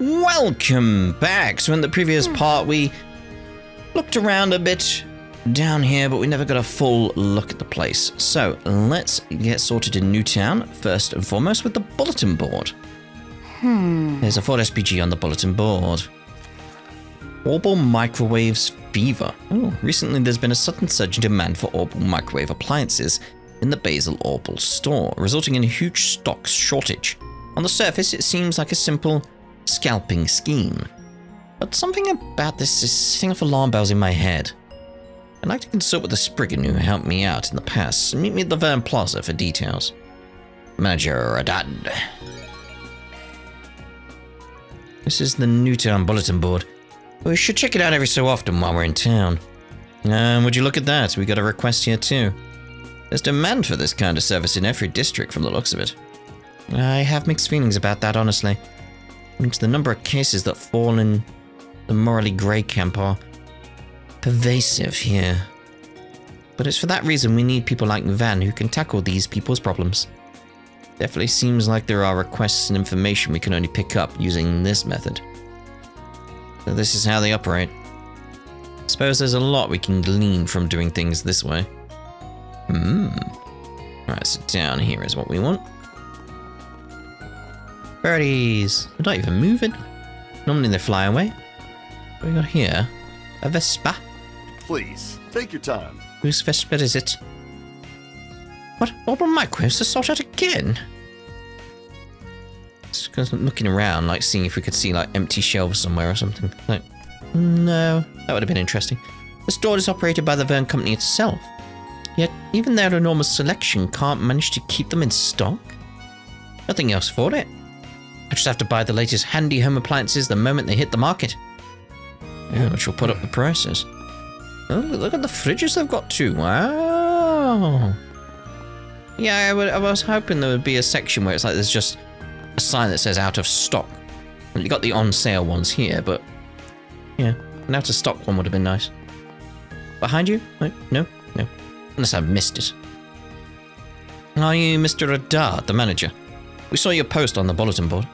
Welcome back. So in the previous part, we looked around a bit down here, but we never got a full look at the place. So let's get sorted in Newtown, first and foremost, with the bulletin board. There's a Ford SPG on the bulletin board. Orbal microwaves fever. Oh, recently there's been a sudden surge in demand for Orbal microwave appliances in the Basel Orbal store, resulting in a huge stock shortage. On the surface, it seems like a simple scalping scheme, but something about this is setting off alarm bells in my head. I'd like to consult with the Spriggan who helped me out in the past and meet me at the Verne Plaza for details. Manager Adad. This is the Newtown bulletin board. We should check it out every so often while we're in town. Would you look at that? We got a request here too. There's demand for this kind of service in every district from the looks of it. I have mixed feelings about that, honestly. The number of cases that fall in the morally grey camp are pervasive here. But it's for that reason we need people like Van who can tackle these people's problems. Definitely seems like there are requests and information we can only pick up using this method. So this is how they operate. Suppose there's a lot we can glean from doing things this way. Alright, so down here is what we want. Birdies! They're not even moving. Normally they fly away. What do we got here? A Vespa? Please, take your time. Whose Vespa is it? What? Orbal microwaves to sort out again? Just looking around, like seeing if we could see like empty shelves somewhere or something. Like, no, that would have been interesting. The store is operated by the Verne Company itself. Yet, even their enormous selection can't manage to keep them in stock. Nothing else for it. I just have to buy the latest handy home appliances the moment they hit the market. Yeah, which will put up the prices. Oh, look at the fridges they've got too. Wow. Yeah, I was hoping there would be a section where it's like there's just a sign that says out of stock. Well, you got the on sale ones here, but yeah, an out of stock one would have been nice. Behind you? Wait, no. Unless I've missed it. Are you Mr. Adad, the manager? We saw your post on the bulletin board.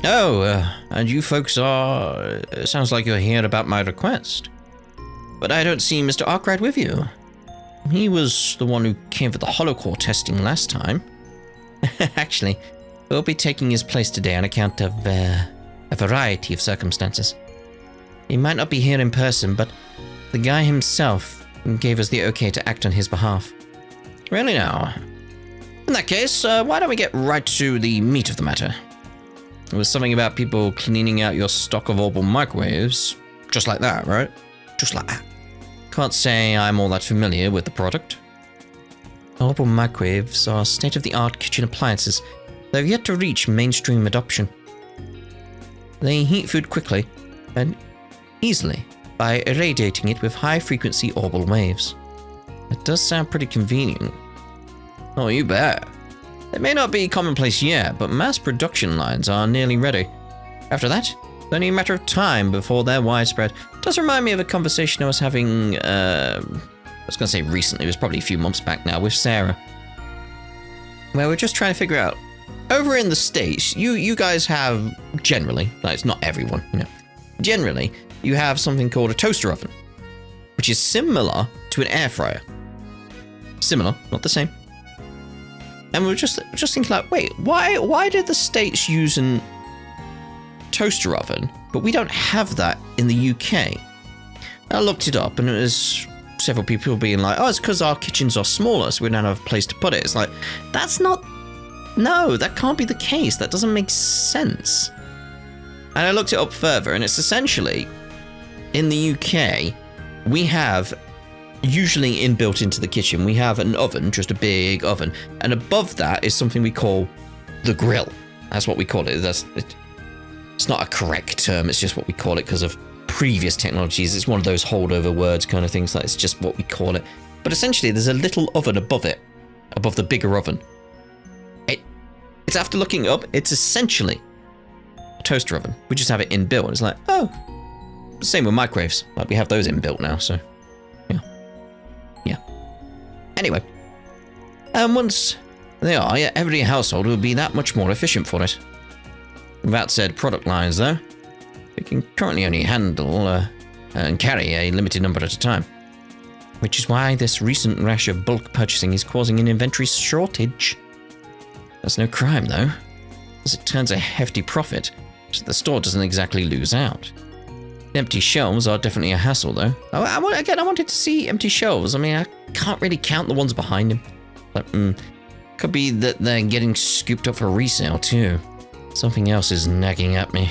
Oh, and you folks are... It sounds like you're here about my request. But I don't see Mr. Arkwright with you. He was the one who came for the holocore testing last time. Actually, we'll be taking his place today on account of a variety of circumstances. He might not be here in person, but the guy himself gave us the okay to act on his behalf. Really now? In that case, why don't we get right to the meat of the matter? It was something about people cleaning out your stock of Orbal microwaves. Just like that, right? Just like that. Can't say I'm all that familiar with the product. Orbal microwaves are state-of-the-art kitchen appliances that have yet to reach mainstream adoption. They heat food quickly and easily by irradiating it with high-frequency Orbal waves. It does sound pretty convenient. Oh, you bet. It may not be commonplace yet, but mass production lines are nearly ready. After that, it's only a matter of time before they're widespread. It does remind me of a conversation I was having, I was going to say recently, it was probably a few months back now, with Sarah. Where we're just trying to figure out, over in the States, you guys have, generally, like it's not everyone, generally, you have something called a toaster oven, which is similar to an air fryer. Similar, not the same. And we're just thinking like, wait, why did the States use a toaster oven, but we don't have that in the UK? I looked it up and it was several people being like, oh, it's because our kitchens are smaller, so we don't have a place to put it. It's like, no, that can't be the case. That doesn't make sense. And I looked it up further and it's essentially, in the UK, we have... Usually inbuilt into the kitchen, we have an oven, just a big oven, and above that is something we call the grill. That's what we call it. It's not a correct term, it's just what we call it because of previous technologies. It's one of those holdover words kind of things, like it's just what we call it. But essentially, there's a little oven above it, above the bigger oven. It's after looking up, it's essentially a toaster oven. We just have it inbuilt. It's like, oh, same with microwaves. Like we have those inbuilt now, so... Anyway, and once they are, every household will be that much more efficient for it. That said product lines, though, we can currently only handle and carry a limited number at a time. Which is why this recent rash of bulk purchasing is causing an inventory shortage. That's no crime, though, as it turns a hefty profit, so the store doesn't exactly lose out. The empty shelves are definitely a hassle, though. I wanted to see empty shelves. I mean, I can't really count the ones behind him. But, could be that they're getting scooped up for resale, too. Something else is nagging at me.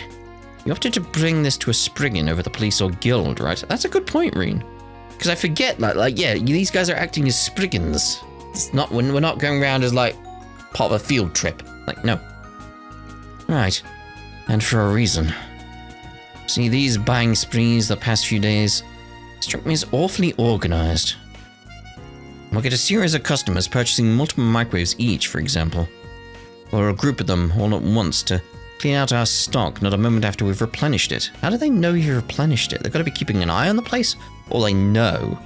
You opted to bring this to a Spriggan over the police or guild, right? That's a good point, Reen. Because I forget, yeah, these guys are acting as Spriggans. It's not when we're not going around as, like, part of a field trip. Like, no. Right. And for a reason. See, these buying sprees the past few days struck me as awfully organized. We'll get a series of customers purchasing multiple microwaves each, for example. Or a group of them all at once to clean out our stock not a moment after we've replenished it. How do they know you've replenished it? They've got to be keeping an eye on the place? Or they know?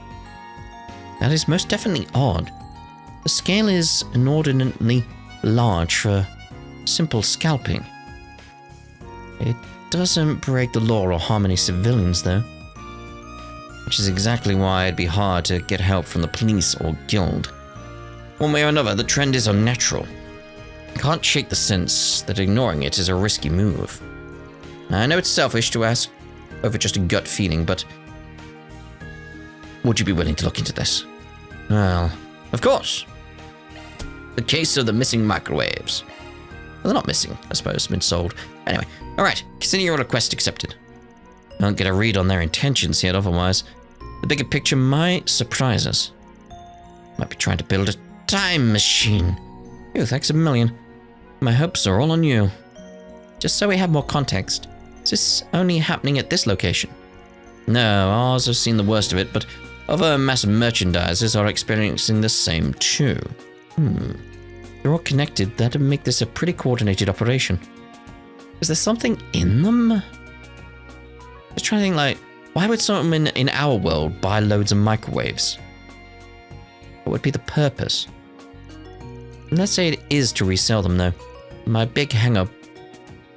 That is most definitely odd. The scale is inordinately large for simple scalping. It doesn't break the law or harm any civilians, though. Which is exactly why it'd be hard to get help from the police or guild. One way or another, the trend is unnatural. I can't shake the sense that ignoring it is a risky move. I know it's selfish to ask over just a gut feeling, but would you be willing to look into this? Well, of course. The case of the missing microwaves. Well, they're not missing, I suppose, been sold. Anyway, alright, consider your request accepted. I don't get a read on their intentions yet, otherwise the bigger picture might surprise us. Might be trying to build a time machine. Ew, thanks a million. My hopes are all on you. Just so we have more context, is this only happening at this location? No, ours have seen the worst of it, but other mass merchandisers are experiencing the same too. They're all connected. That'd make this a pretty coordinated operation. Is there something in them? Just trying to think, like, why would someone in our world buy loads of microwaves? What would be the purpose? And let's say it is to resell them, though. My big hang-up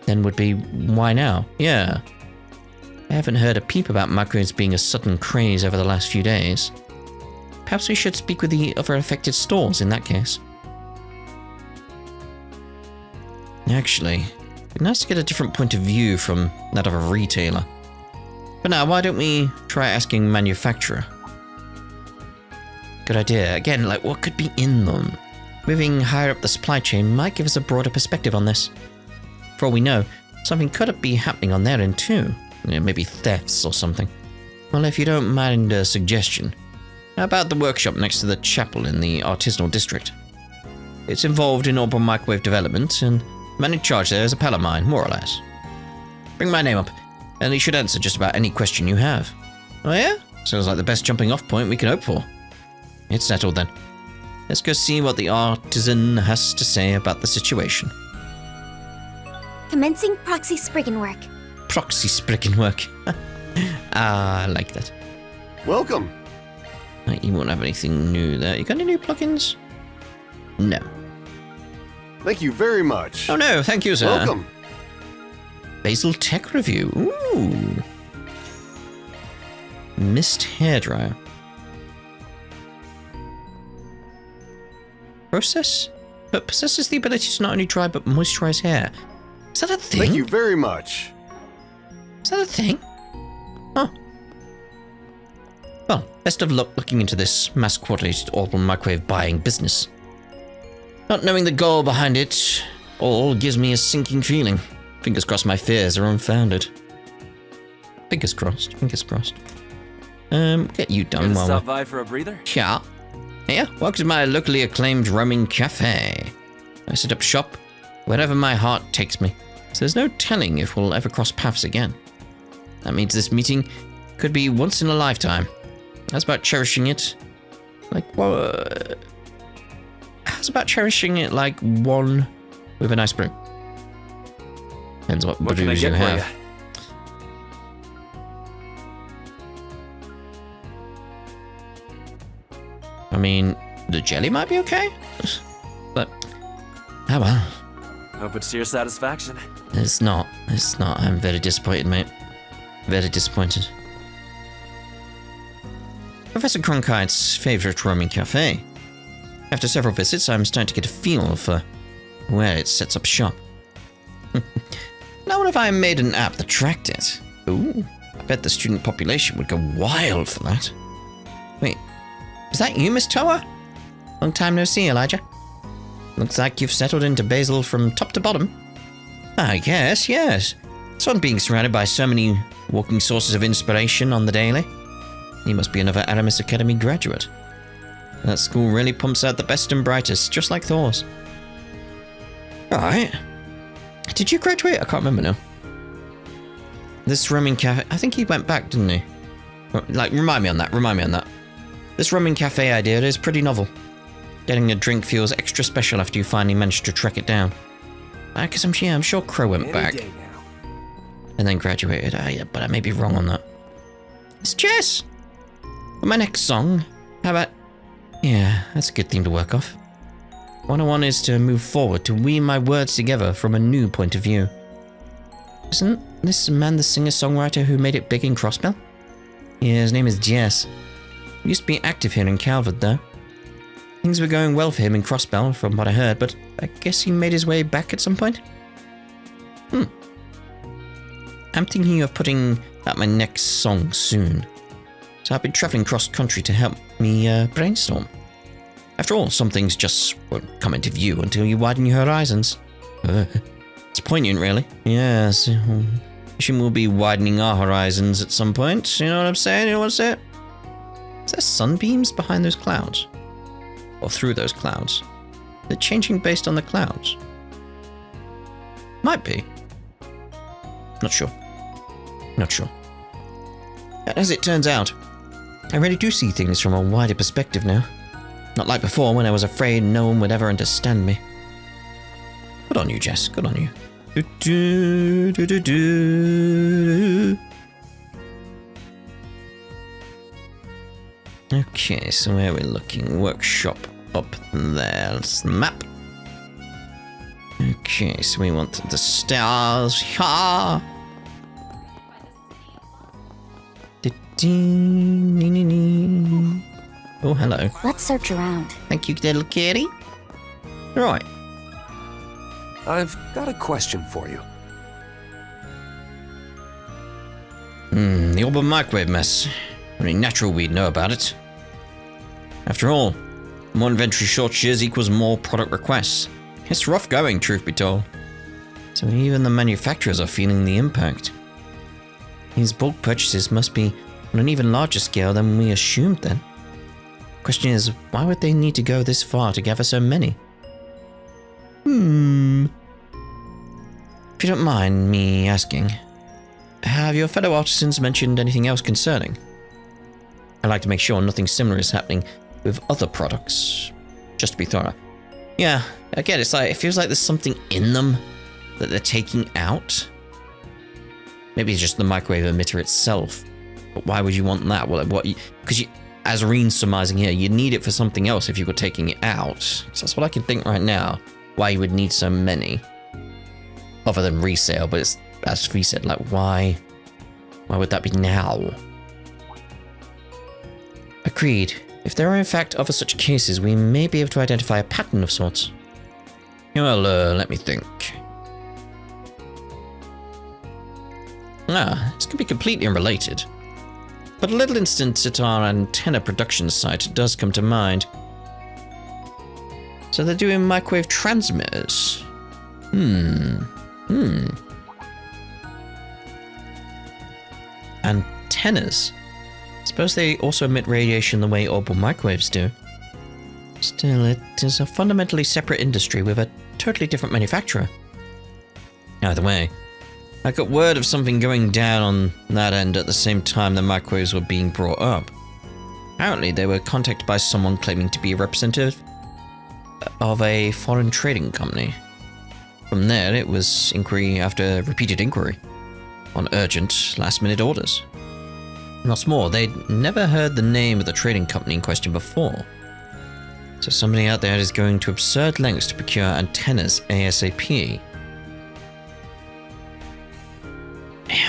then would be, why now? Yeah. I haven't heard a peep about microwaves being a sudden craze over the last few days. Perhaps we should speak with the other affected stores in that case. Actually, it'd be nice to get a different point of view from that of a retailer. But now, why don't we try asking manufacturer? Good idea. Again, like, what could be in them? Moving higher up the supply chain might give us a broader perspective on this. For all we know, something could be happening on their end too. You know, maybe thefts or something. Well, if you don't mind a suggestion, how about the workshop next to the chapel in the artisanal district? It's involved in Orbal microwave development, and the man in charge there is a pal of mine, more or less. Bring my name up, and he should answer just about any question you have. Oh yeah? Sounds like the best jumping off point we can hope for. It's settled then. Let's go see what the artisan has to say about the situation. Commencing proxy Spriggan work. Proxy Spriggan work. I like that. Welcome. You won't have anything new there. You got any new plugins? No. Thank you very much. Oh no, thank you, sir. Welcome. Basil Tech Review. Ooh. Mist hairdryer. Possesses the ability to not only dry but moisturize hair. Is that a thing? Thank you very much. Is that a thing? Huh. Well, best of luck looking into this mass-coordinated Orbal microwave buying business. Not knowing the goal behind it all gives me a sinking feeling. Fingers crossed my fears are unfounded. Fingers crossed, fingers crossed. Get you done while stop by for a breather? Yeah. Here, welcome to my locally acclaimed roaming cafe. I set up shop wherever my heart takes me, so there's no telling if we'll ever cross paths again. That means this meeting could be once in a lifetime. How's about cherishing it like how's about cherishing it like one with a nice brew? Depends what can I brews you get for have. ya? I mean, the jelly might be okay, but oh well. Hope it's to your satisfaction. It's not. It's not. I'm very disappointed, mate. Very disappointed. Professor Cronkite's favourite roaming cafe. After several visits, I'm starting to get a feel for where it sets up shop. Now what if I made an app that tracked it? Ooh, I bet the student population would go wild for that. Wait, is that you, Miss Toa? Long time no see, Elijah. Looks like you've settled into Basil from top to bottom. I guess, yes. It's fun being surrounded by so many walking sources of inspiration on the daily. You must be another Aramis Academy graduate. That school really pumps out the best and brightest, just like Thor's. Alright. Did you graduate? I can't remember now. This roaming cafe... I think he went back, didn't he? Like, remind me on that. This roaming cafe idea is pretty novel. Getting a drink feels extra special after you finally managed to track it down. Because I'm sure Crow went back. And then graduated. Yeah, but I may be wrong on that. It's Jess! For my next song, how about... Yeah, that's a good theme to work off. What I want is to move forward, to weave my words together from a new point of view. Isn't this man the singer-songwriter who made it big in Crossbell? Yeah, his name is Jess. He used to be active here in Calvert, though. Things were going well for him in Crossbell, from what I heard, but I guess he made his way back at some point? I'm thinking of putting out my next song soon. So I've been travelling cross-country to help me brainstorm. After all, some things just won't come into view until you widen your horizons. It's poignant, really. Yes. Wishing we'll be widening our horizons at some point. You know what I'm saying? You know what I'm saying? Is there sunbeams behind those clouds? Or through those clouds? They're changing based on the clouds. Might be. Not sure. As it turns out, I really do see things from a wider perspective now. Not like before when I was afraid no one would ever understand me. Good on you, Jess. Good on you. Okay, so where are we looking? Workshop up there. That's the map. Okay, so we want the stars. Ha! Oh, hello. Let's search around. Thank you, little kitty. Right. I've got a question for you. The Orbal microwave mess. Only natural we'd know about it. After all, more inventory shortages equals more product requests. It's rough going, truth be told. So even the manufacturers are feeling the impact. These bulk purchases must be on an even larger scale than we assumed then. Question is, why would they need to go this far to gather so many? If you don't mind me asking, have your fellow artisans mentioned anything else concerning? I'd like to make sure nothing similar is happening with other products, just to be thorough. Yeah, again, it feels like there's something in them that they're taking out. Maybe it's just the microwave emitter itself. But why would you want that? Well, because as Reen's surmising here, you need it for something else if you were taking it out. So that's what I can think right now. Why you would need so many. Other than resale, but it's, as Fee said, like, why would that be now? Agreed. If there are in fact other such cases, we may be able to identify a pattern of sorts. Well, let me think. This could be completely unrelated. But a little instance at our antenna production site does come to mind. So they're doing microwave transmitters. Antennas. Suppose they also emit radiation the way Orbal microwaves do. Still, it is a fundamentally separate industry with a totally different manufacturer. Either way, I got word of something going down on that end at the same time the microwaves were being brought up. Apparently, they were contacted by someone claiming to be a representative of a foreign trading company. From there, it was inquiry after repeated inquiry on urgent, last-minute orders. What's more, they'd never heard the name of the trading company in question before. So somebody out there is going to absurd lengths to procure antennas ASAP.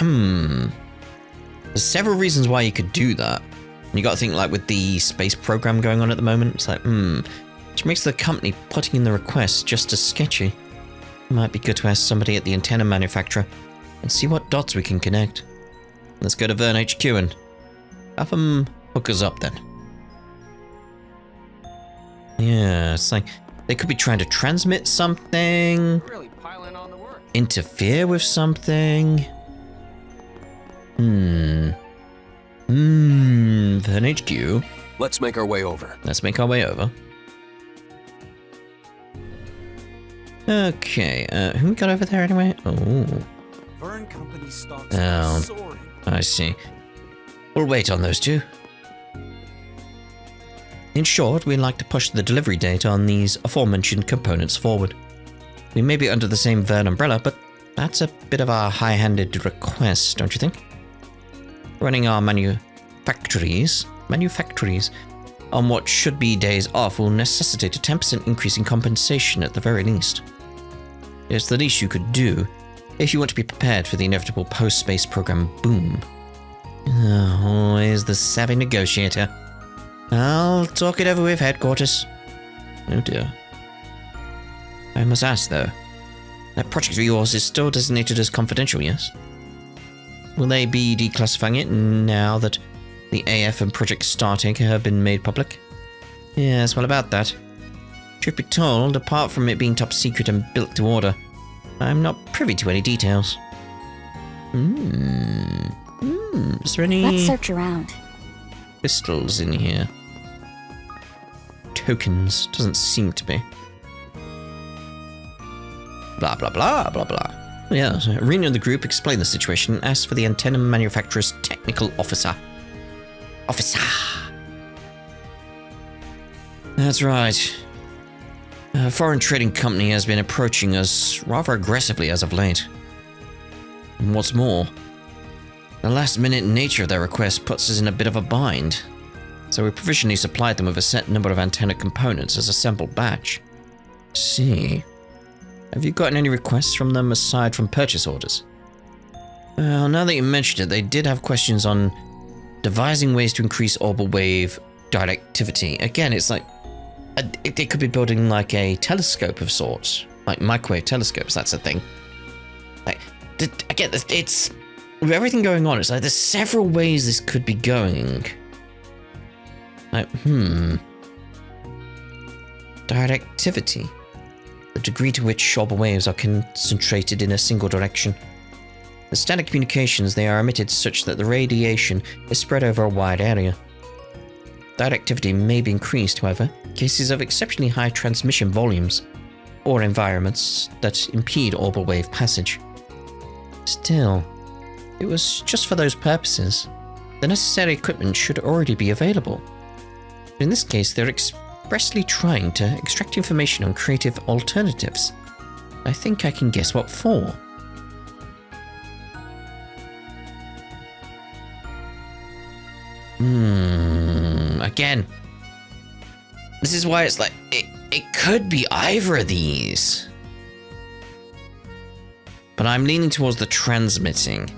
There's several reasons why you could do that. And you got to think, like, with the space program going on at the moment, it's like, which makes the company putting in the request just as sketchy. It might be good to ask somebody at the antenna manufacturer and see what dots we can connect. Let's go to Vern HQ and have them hook us up then. Yeah, it's like they could be trying to transmit something, Really piling on the work. interfere with something. Vern HQ. Let's make our way over. Let's make our way over. Okay, who we got over there anyway? Oh, Vern Company stocks Oh. are soaring. I see. We'll wait on those two. In short, we'd like to push the delivery date on these aforementioned components forward. We may be under the same Vern umbrella, but that's a bit of a high-handed request, don't you think? Running our manufactories on what should be days off will necessitate a 10% increase in compensation at the very least. It's the least you could do if you want to be prepared for the inevitable post-space program boom. Always the savvy negotiator. I'll talk it over with headquarters. Oh dear. I must ask though, that project of yours is still designated as confidential, yes? Will they be declassifying it now that the AF and Project Startank have been made public? Yes, well about that. Truth be told, apart from it being top secret and built to order, I'm not privy to any details. Is there any Let's search around. crystals in here? Tokens. Doesn't seem to be. Blah, blah, blah, blah, blah. Yeah, so Arena and the group explained the situation and asked for the antenna manufacturer's technical officer. That's right. A foreign trading company has been approaching us rather aggressively as of late. And what's more, the last-minute nature of their request puts us in a bit of a bind. So we provisionally supplied them with a set number of antenna components as a sample batch. See. Have you gotten any requests from them aside from purchase orders? Well, now that you mention it, they did have questions on devising ways to increase Orbal wave directivity. Again, it's like they could be building like a telescope of sorts, like microwave telescopes. That's a thing. Like, again, it's with everything going on. It's like there's several ways this could be going. Like, directivity. The degree to which Orbal waves are concentrated in a single direction. In standard communications, they are emitted such that the radiation is spread over a wide area. Directivity may be increased, however, in cases of exceptionally high transmission volumes or environments that impede Orbal wave passage. Still, it was just for those purposes. The necessary equipment should already be available. In this case, they're expressly trying to extract information on creative alternatives. I think I can guess what for. Again, this is why it's like, it could be either of these. But I'm leaning towards the transmitting.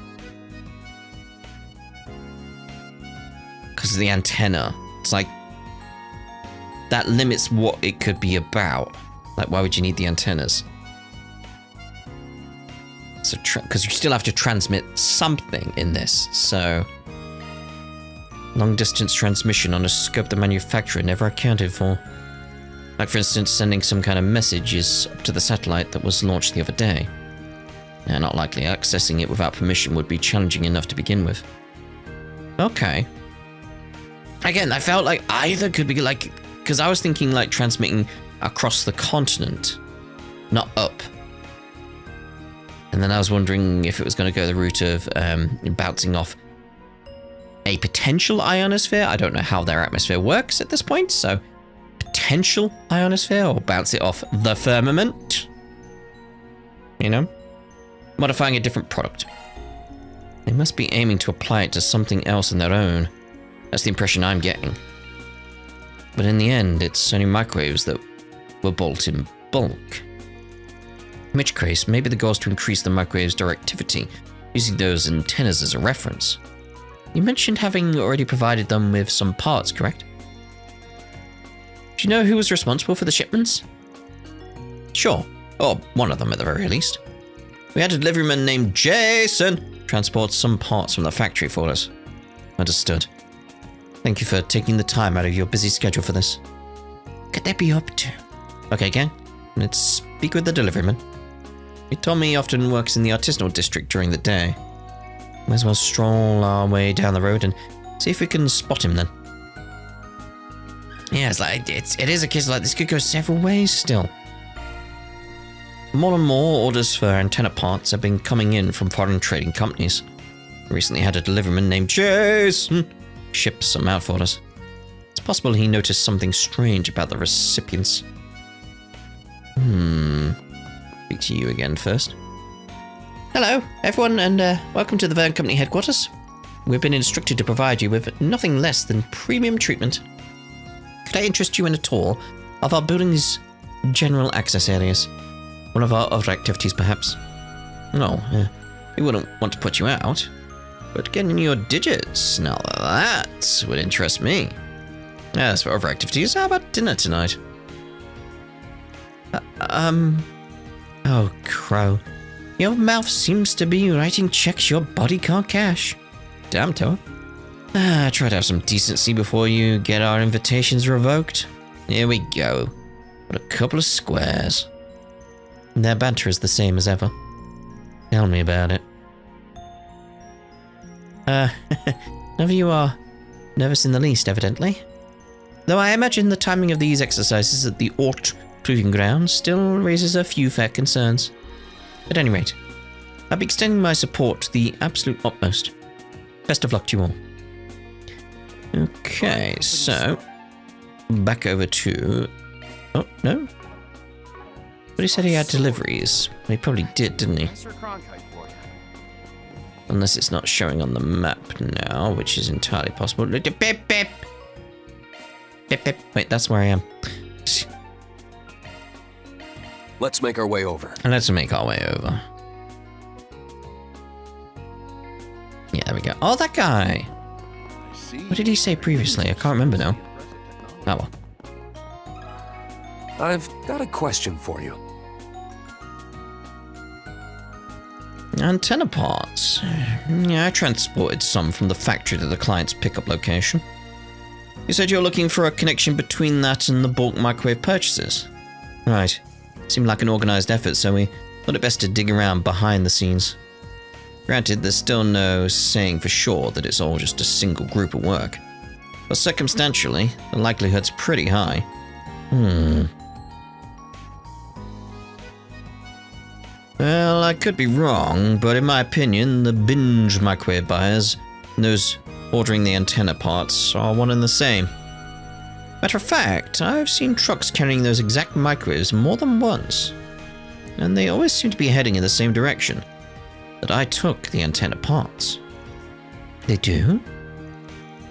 Because of the antenna. It's like, that limits what it could be about. Like, why would you need the antennas? So, because you still have to transmit something in this, so... Long-distance transmission on a scope the manufacturer never accounted for. Like, for instance, sending some kind of messages up to the satellite that was launched the other day. Yeah, not likely. Accessing it without permission would be challenging enough to begin with. Okay. Again, I felt like either could be like... Because I was thinking like transmitting across the continent, not up. And then I was wondering if it was going to go the route of bouncing off a potential ionosphere. I don't know how their atmosphere works at this point, so potential ionosphere or bounce it off the firmament. You know? Modifying a different product. They must be aiming to apply it to something else on their own. That's the impression I'm getting. But in the end, it's only microwaves that were built in bulk. In which case, maybe the goal is to increase the microwave's directivity using those antennas as a reference. You mentioned having already provided them with some parts, correct? Do you know who was responsible for the shipments? Sure, or one of them at the very least. We had a deliveryman named Jason transport some parts from the factory for us. Understood. Thank you for taking the time out of your busy schedule for this. What could they be up to? Okay, gang. Let's speak with the deliveryman. He told me he often works in the artisanal district during the day. Might as well stroll our way down the road and see if we can spot him then. Yeah, it is a case like this could go several ways still. More and more orders for antenna parts have been coming in from foreign trading companies. We recently had a deliveryman named Jason ship some out for us. It's possible he noticed something strange about the recipients. Speak to you again first. Hello, everyone, and welcome to the Vern Company headquarters. We've been instructed to provide you with nothing less than premium treatment. Could I interest you in a tour of our building's general access areas? One of our other activities, perhaps? No, we wouldn't want to put you out, but getting your digits, now that would interest me. As for other activities, how about dinner tonight? Oh, Crow. Your mouth seems to be writing checks your body can't cash. Damn, Toa. Try to have some decency before you get our invitations revoked. Here we go. What a couple of squares. Their banter is the same as ever. Tell me about it. None of you are nervous in the least, evidently. Though I imagine the timing of these exercises at the Ort Proving Ground still raises a few fair concerns. At any rate, I'll be extending my support to the absolute utmost. Best of luck to you all. Okay, so back over to... Oh, no? But he said he had deliveries. He probably did, didn't he? Unless it's not showing on the map now, which is entirely possible. Beep, beep. Beep, beep. Wait, that's where I am. Let's make our way over. Let's make our way over. Yeah, there we go. Oh, that guy! What did he say previously? I can't remember now. Oh well. I've got a question for you. Antenna parts. Yeah, I transported some from the factory to the client's pickup location. You said you're looking for a connection between that and the bulk microwave purchases. Right. Seemed like an organized effort, so we thought it best to dig around behind the scenes. Granted, there's still no saying for sure that it's all just a single group of work. But circumstantially, the likelihood's pretty high. Well, I could be wrong, but in my opinion, the binge microwave buyers and those ordering the antenna parts are one and the same. Matter of fact, I've seen trucks carrying those exact microwaves more than once, and they always seem to be heading in the same direction that I took the antenna parts. They do?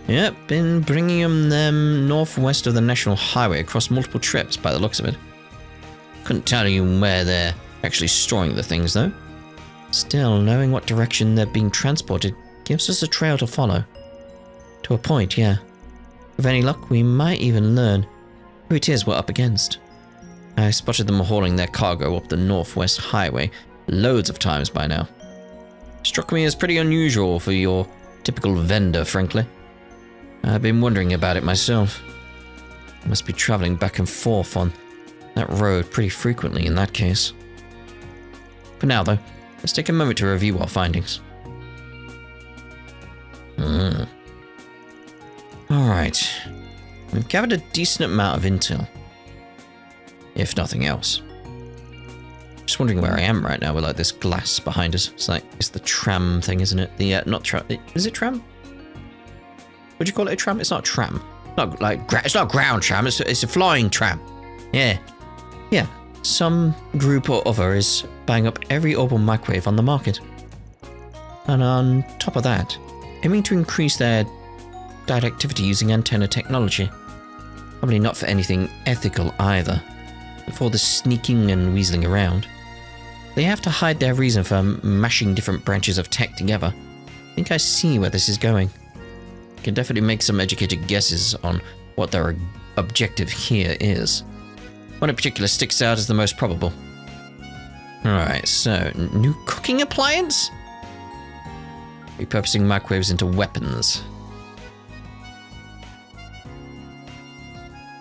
Yep, been bringing them northwest of the National Highway across multiple trips by the looks of it. Couldn't tell you where they're actually storing the things though. Still, knowing what direction they're being transported gives us a trail to follow. To a point, yeah. With any luck, we might even learn who it is we're up against. I spotted them hauling their cargo up the Northwest Highway loads of times by now. Struck me as pretty unusual for your typical vendor, frankly. I've been wondering about it myself. Must be traveling back and forth on that road pretty frequently in that case. For now, though, let's take a moment to review our findings. Alright. We've gathered a decent amount of intel. If nothing else. Just wondering where I am right now with like this glass behind us. It's the tram thing, isn't it? The not tram. Is it tram? Would you call it a tram? It's not a tram. Not like it's not a ground tram. It's a flying tram. Yeah. Some group or other is buying up every Orbal microwave on the market. And on top of that, aiming to increase their directivity using antenna technology. Probably not for anything ethical either. For the sneaking and weaseling around. They have to hide their reason for mashing different branches of tech together. I think I see where this is going. I can definitely make some educated guesses on what their objective here is. One in particular sticks out as the most probable. Alright, so, new cooking appliance? Repurposing microwaves into weapons.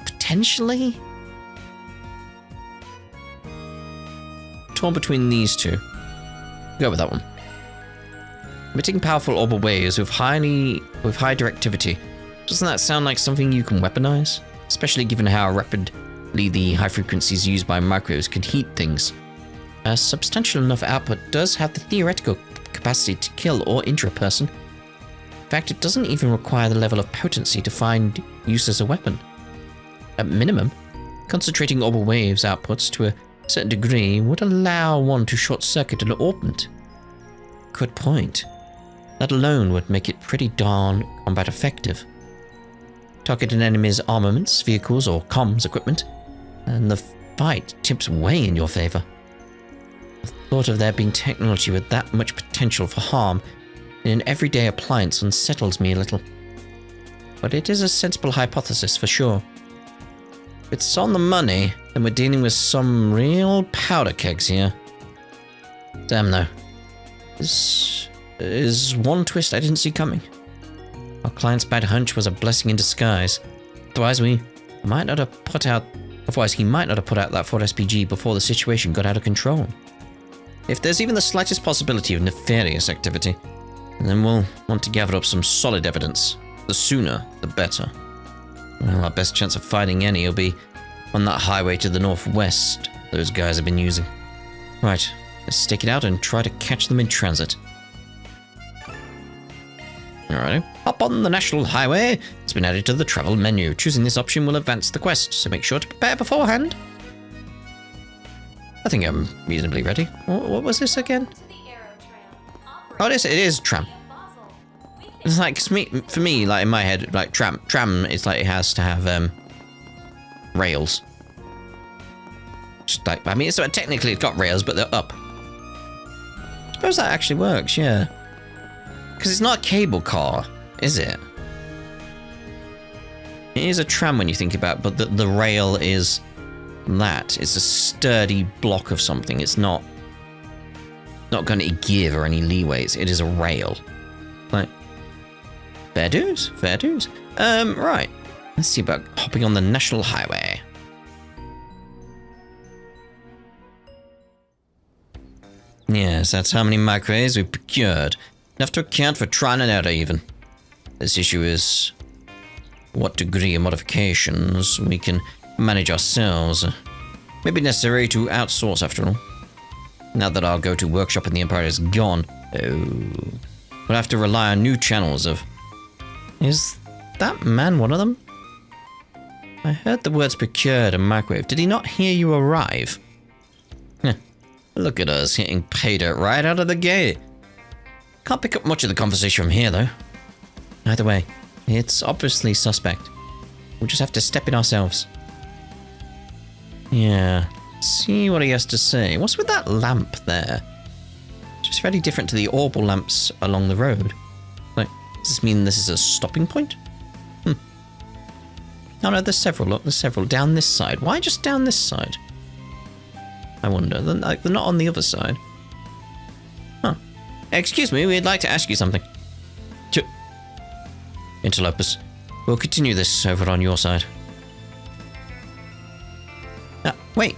Potentially? Torn between these two. Go with that one. Emitting powerful Orbal waves with high directivity. Doesn't that sound like something you can weaponize? Especially given how rapidly the high frequencies used by microwaves can heat things. A substantial enough output does have the theoretical capacity to kill or injure a person. In fact, it doesn't even require the level of potency to find use as a weapon. At minimum, concentrating Orbal waves outputs to a certain degree would allow one to short-circuit an orbment. Good point. That alone would make it pretty darn combat effective. Target an enemy's armaments, vehicles, or comms equipment, and the fight tips way in your favor. The thought of there being technology with that much potential for harm in an everyday appliance unsettles me a little. But it is a sensible hypothesis for sure. If it's on the money, then we're dealing with some real powder kegs here. Damn though. This is one twist I didn't see coming. Our client's bad hunch was a blessing in disguise. Otherwise, he might not have put out that Ford SPG before the situation got out of control. If there's even the slightest possibility of nefarious activity, then we'll want to gather up some solid evidence. The sooner, the better. Well, our best chance of finding any will be on that highway to the northwest those guys have been using. Right, let's stake it out and try to catch them in transit. Alright, hop on the national highway. It's been added to the travel menu. Choosing this option will advance the quest, so make sure to prepare beforehand. I think I'm reasonably ready. What was this again? Oh, it is tram. It's like, for me, like in my head, like tram is like it has to have rails. Just like, I mean, so technically it's got rails, but they're up. I suppose that actually works, yeah. Because it's not a cable car, is it? It is a tram when you think about it, but the rail is that. It's a sturdy block of something. It's not going to give or any leeways. It is a rail. Like, fair dues, fair dues. Right. Let's see about hopping on the national highway. Yes, that's how many microwaves we procured. Enough to account for trying it out even. This issue is what degree of modifications we can manage ourselves. Maybe necessary to outsource after all. Now that our go-to workshop in the Empire is gone, we'll have to rely on new channels of... Is that man one of them? I heard the words procured and microwave. Did he not hear you arrive? Look at us hitting pay dirt right out of the gate. Can't pick up much of the conversation from here, though. Either way, it's obviously suspect. We'll just have to step in ourselves. Yeah, see what he has to say. What's with that lamp there? Just very different to the Orbal lamps along the road. Like, does this mean this is a stopping point? Oh no, there's several. Look, there's several down this side. Why just down this side? I wonder. They're not on the other side. Huh. Excuse me, we'd like to ask you something. Interlopers. We'll continue this over on your side. Wait.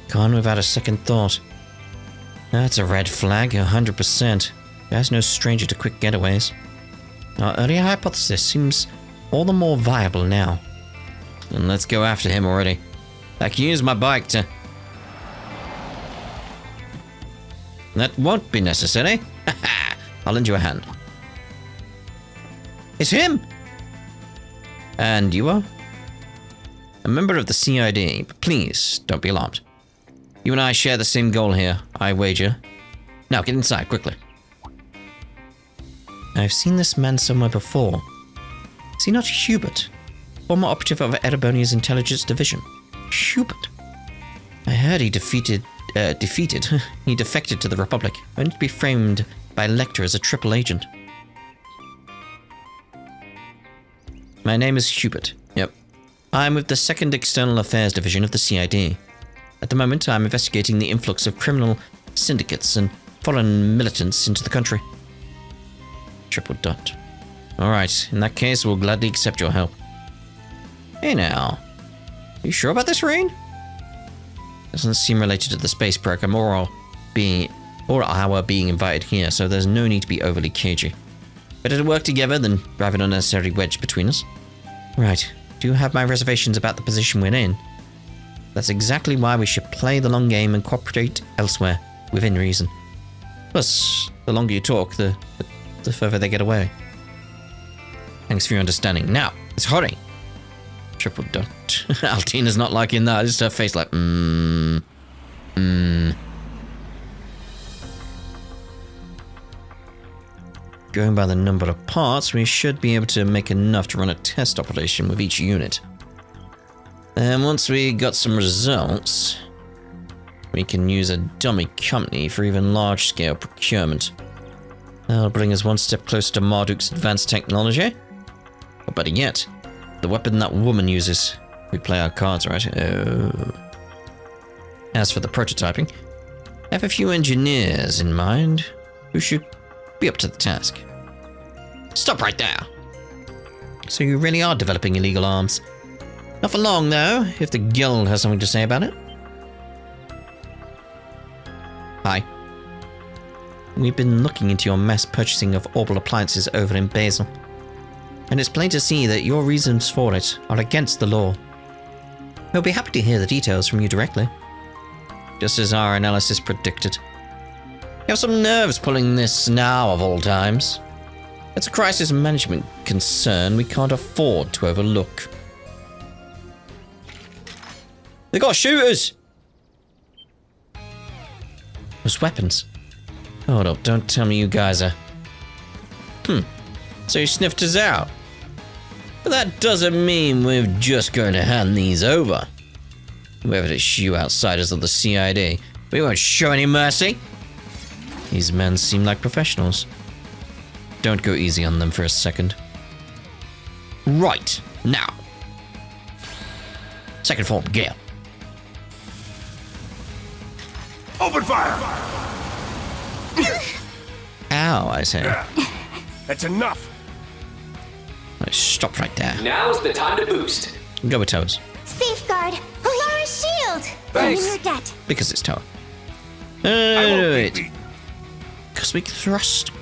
Gone without a second thought. That's a red flag, 100%. Guy's no stranger to quick getaways. Our earlier hypothesis seems all the more viable now. And let's go after him already. I can use my bike to... That won't be necessary. I'll lend you a hand. It's him! And you are? A member of the CID, but please, don't be alarmed. You and I share the same goal here, I wager. Now, get inside, quickly. I've seen this man somewhere before. Is he not Hubert? former operative of Erebonia's intelligence division. Hubert. I heard he defected to the Republic, only to be framed by Lecter as a triple agent. My name is Hubert. Yep. I'm with the 2nd External Affairs Division of the CID. At the moment, I'm investigating the influx of criminal syndicates and foreign militants into the country. Triple dot. Alright, in that case, we'll gladly accept your help. Hey now. You sure about this, Rain? Doesn't seem related to the space program or our being invited here, so there's no need to be overly cagey. Better to work together than drive an unnecessary wedge between us. Right. Do you have my reservations about the position we're in? That's exactly why we should play the long game and cooperate elsewhere, within reason. Plus, the longer you talk, the further they get away. Thanks for your understanding. Now, let's hurry. Triple dot. Altina's not liking that. Just her face like, Going by the number of parts, we should be able to make enough to run a test operation with each unit. And once we got some results, we can use a dummy company for even large-scale procurement. That'll bring us one step closer to Marduk's advanced technology. Or better yet, the weapon that woman uses. We play our cards right. Oh. As for the prototyping, I have a few engineers in mind who should be up to the task. Stop right there. So you really are developing illegal arms. Not for long, though, if the guild has something to say about it. Hi. We've been looking into your mass purchasing of Orbal appliances over in Basel. And it's plain to see that your reasons for it are against the law. We'll be happy to hear the details from you directly. Just as our analysis predicted. You have some nerves pulling this now of all times. It's a crisis management concern we can't afford to overlook. They got shooters! Those weapons. Hold up, don't tell me you guys are... So you sniffed us out. But that doesn't mean we're just going to hand these over. Whoever it's you outsiders of the CID, we won't show any mercy. These men seem like professionals. Don't go easy on them for a second. Right, now. Second form, Gale. Open fire! Ow, I say. That's enough! Right, stop right there. Now's the time to boost. Go with Toes. Safeguard! Alara's shield! Thanks. I'm in your debt. Because it's Tower. I won't be Wait. beat. Cosmic Thrust.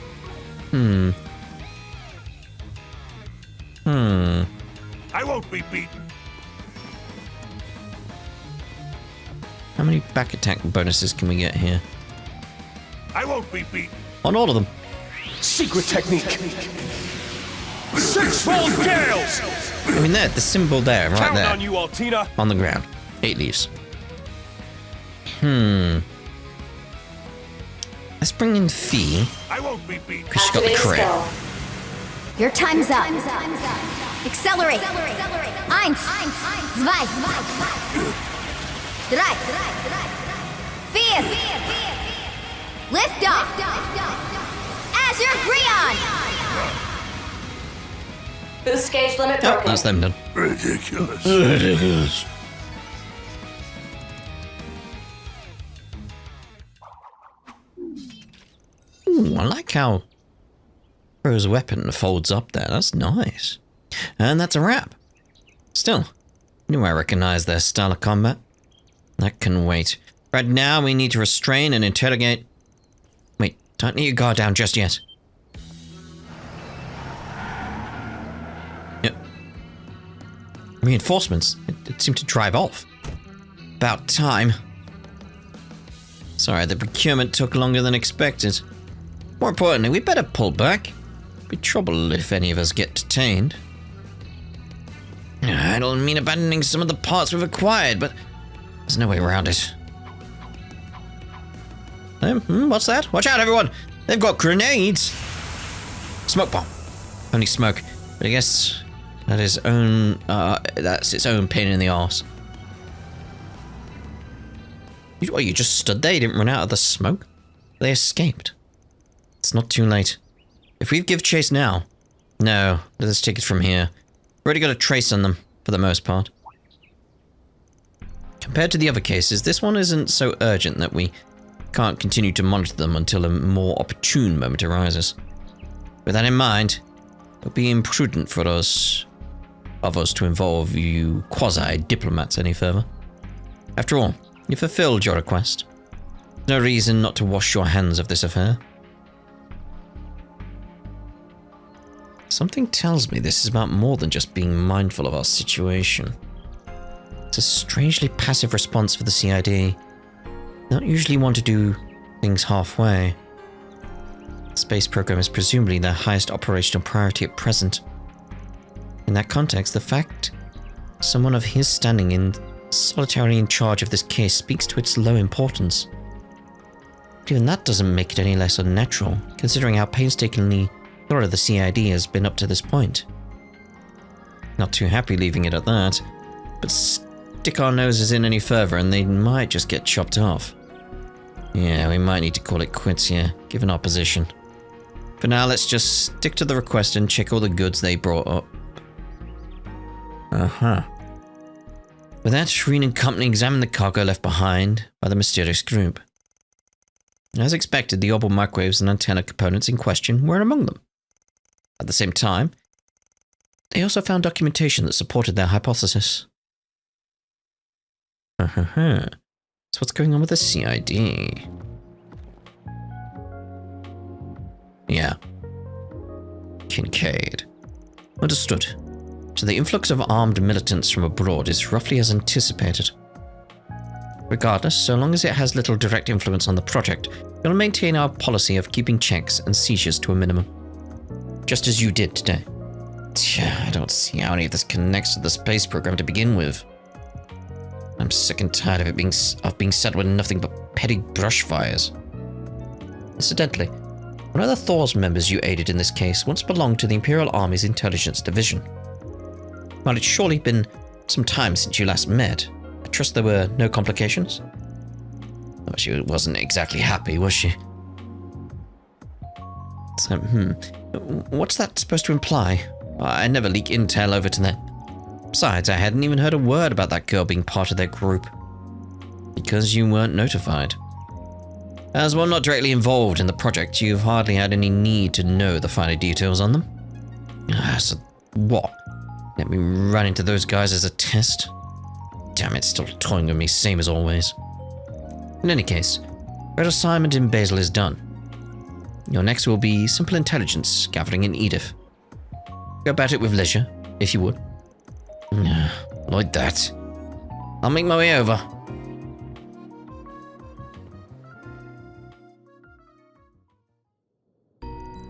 I won't be beaten. How many back attack bonuses can we get here? I won't be beaten. On all of them. Secret technique. Six-fold gales! I mean, there, the symbol there, right Count there. on you, Altina. On the ground. 8 leaves. Let's bring in Fee, I won't be beaten. because she got the crit. Your time's up. Accelerate. Eins. Zwei. Drei. Vier. Lift off. Azure Freon. Boost gauge limit Oh, broken. that's them done. Ridiculous. Ridiculous. Ooh, I like how Pro's weapon folds up there. That's nice. And that's a wrap. Still, knew I recognized their style of combat. That can wait. Right now, we need to restrain and interrogate. Wait, don't let your guard down just yet. Yep. Reinforcements. It seemed to drive off. About time. Sorry, the procurement took longer than expected. More importantly, we better pull back. Be trouble if any of us get detained. It'll mean abandoning some of the parts we've acquired, but there's no way around it. What's that? Watch out, everyone! They've got grenades! Smoke bomb. Only smoke. But I guess That's its own pain in the arse. You just stood there? You didn't run out of the smoke? They escaped. It's not too late. If we give chase now... No, let us take it from here. We've already got a trace on them, for the most part. Compared to the other cases, this one isn't so urgent that we can't continue to monitor them until a more opportune moment arises. With that in mind, it would be imprudent for us to involve you quasi-diplomats any further. After all, you fulfilled your request. No reason not to wash your hands of this affair. Something tells me this is about more than just being mindful of our situation. It's a strangely passive response for the CID. They don't usually want to do things halfway. The space program is presumably their highest operational priority at present. In that context, the fact someone of his standing in solitarily in charge of this case speaks to its low importance. But even that doesn't make it any less unnatural, considering how painstakingly thorough the CID has been up to this point. Not too happy leaving it at that, but stick our noses in any further and they might just get chopped off. Yeah, we might need to call it quits here, given our position. For now, let's just stick to the request and check all the goods they brought up. With that, Shreen and company examined the cargo left behind by the mysterious group. As expected, the Orbal microwaves and antenna components in question were among them. At the same time, they also found documentation that supported their hypothesis. So what's going on with the CID? Yeah. Kincaid. Understood. So the influx of armed militants from abroad is roughly as anticipated. Regardless, so long as it has little direct influence on the project, we'll maintain our policy of keeping checks and seizures to a minimum. Just as you did today. I don't see how any of this connects to the space program to begin with. I'm sick and tired of it being saddled with nothing but petty brush fires. Incidentally, one of the Thor's members you aided in this case once belonged to the Imperial Army's Intelligence Division. While it's surely been some time since you last met, I trust there were no complications? Well, she wasn't exactly happy, was she? So, what's that supposed to imply? I never leak intel over to them. Besides, I hadn't even heard a word about that girl being part of their group. Because you weren't notified. As one not directly involved in the project, you've hardly had any need to know the finer details on them. So what? Let me run into those guys as a test? Damn it, still toying with me, same as always. In any case, our assignment in Basel is done. Your next will be simple intelligence gathering in Edith. Go about it with leisure, if you would. Like that. I'll make my way over.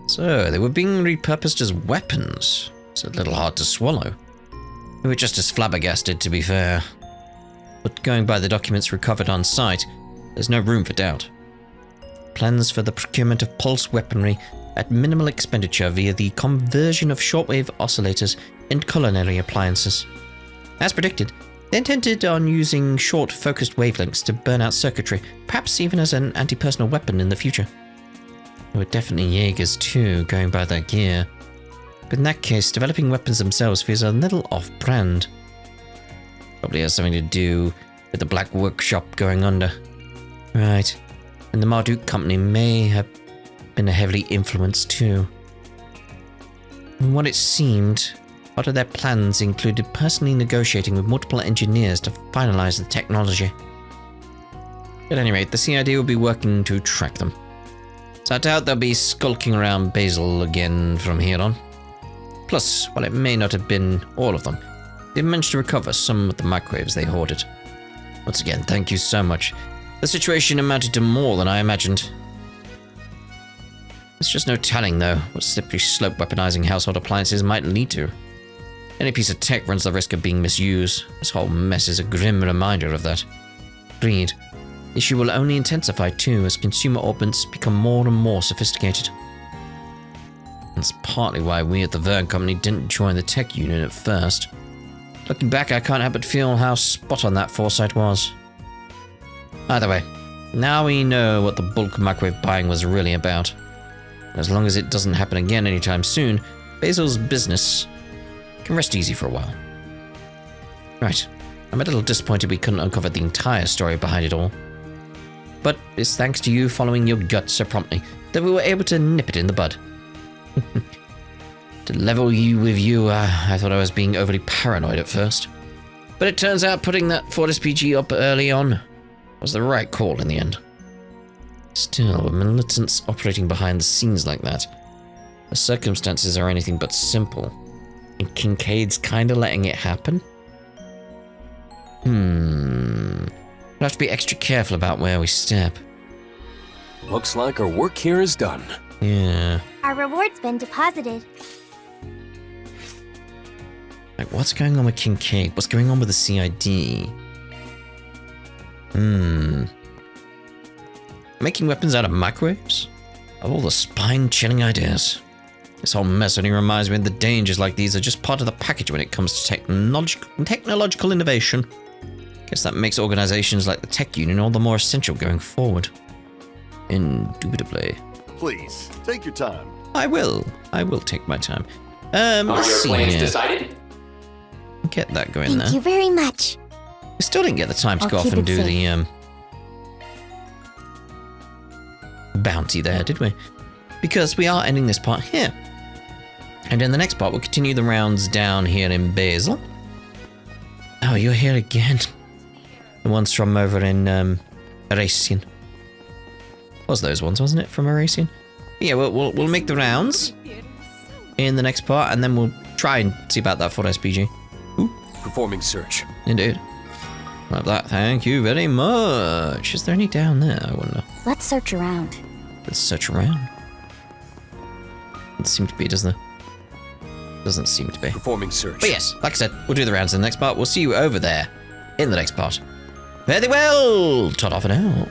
So, they were being repurposed as weapons. It's a little hard to swallow. We were just as flabbergasted, to be fair. But going by the documents recovered on site, there's no room for doubt. Plans for the procurement of pulse weaponry at minimal expenditure via the conversion of shortwave oscillators and culinary appliances. As predicted, they intended on using short, focused wavelengths to burn out circuitry, perhaps even as an anti-personnel weapon in the future. They were definitely Jaegers too, going by their gear. But in that case, developing weapons themselves feels a little off-brand. Probably has something to do with the Black Workshop going under. Right. And the Marduk company may have been heavily influenced too. From what it seemed, part of their plans included personally negotiating with multiple engineers to finalize the technology. At any rate, the CID will be working to track them. So I doubt they'll be skulking around Basel again from here on. Plus, while it may not have been all of them, they've managed to recover some of the microwaves they hoarded. Once again, thank you so much. The situation amounted to more than I imagined. There's just no telling, though, what slippery slope weaponizing household appliances might lead to. Any piece of tech runs the risk of being misused. This whole mess is a grim reminder of that. Agreed. The issue will only intensify, too, as consumer orbits become more and more sophisticated. That's partly why we at the Vern Company didn't join the tech unit at first. Looking back, I can't help but feel how spot on that foresight was. Either way, now we know what the bulk microwave buying was really about. As long as it doesn't happen again anytime soon, Basil's business can rest easy for a while. Right, I'm a little disappointed we couldn't uncover the entire story behind it all. But it's thanks to you following your gut so promptly that we were able to nip it in the bud. To level you with you, I thought I was being overly paranoid at first. But it turns out putting that Ford SPG up early on was the right call in the end. Still, with militants operating behind the scenes like that, the circumstances are anything but simple. And Kincaid's kinda letting it happen? We'll have to be extra careful about where we step. Looks like our work here is done. Yeah. Our reward's been deposited. Like, what's going on with Kincaid? What's going on with the CID? Making weapons out of microwaves? Of all the spine-chilling ideas. This whole mess only reminds me that the dangers like these are just part of the package when it comes to technological innovation. Guess that makes organizations like the Tech Union all the more essential going forward. Indubitably. Please, take your time. I will take my time. Are Let's your see plans here. decided? Get that going there. Thank you very much. We still didn't get the time to I'll go off keep and it do safe. the bounty there, did we? Because we are ending this part here. And in the next part, we'll continue the rounds down here in Basel. Oh, you're here again. The ones from over in Arasian. Was those ones, wasn't it, from Arasian? Yeah, we'll make the rounds in the next part, and then we'll try and see about that Ford SPG. Ooh, Performing search. indeed. Like that, thank you very much. Is there any down there, I wonder? Let's search around. Let's search around. Doesn't seem to be, doesn't there? Doesn't seem to be. Performing search. But yes, like I said, we'll do the rounds in the next part. We'll see you over there in the next part. Very well. Ta-ta for now.